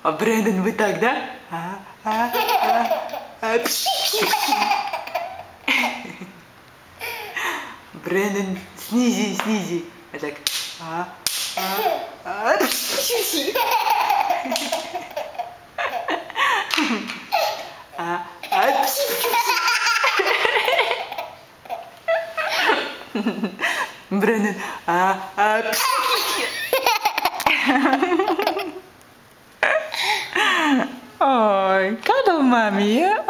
А Брэндон, вы так, да? Брэндон, снизи. А так. Brennan, ой, cuddle mommy, yeah?